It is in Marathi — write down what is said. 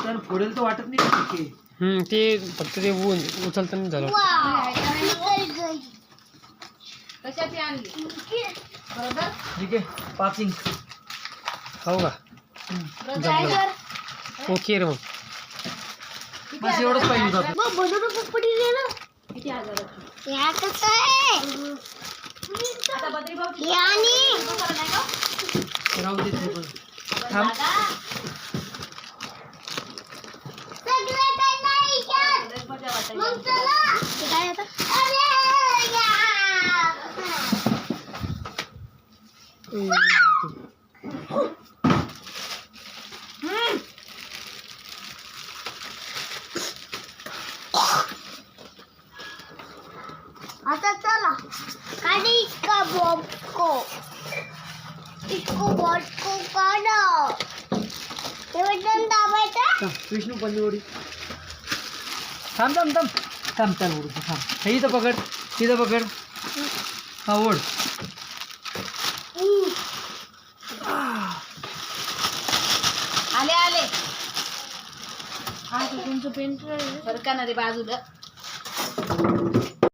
तर फोडेल तर वाटत नाही ते फक्त ते उचलताना झालं. कशाची आणली बरोबर. ठीक आहे पासिंग हो का जमलं. ओके रे मग बस एवढंच पाहिजे होतं किती हजाराची आता बद्री भाऊ राहू दे ते पण थांब मजा वाटायची. आता चला काढी इसका बॉब को इसको बॉट को काढा ते बटन दाबायचं. विष्णू पंचवडी थांब थांब थांब थांब थांब उडू थांब हे इथं पकड तिथं पकड हा ओढ आले आले. तुमचं पेंट बरं का ना रे बाजूला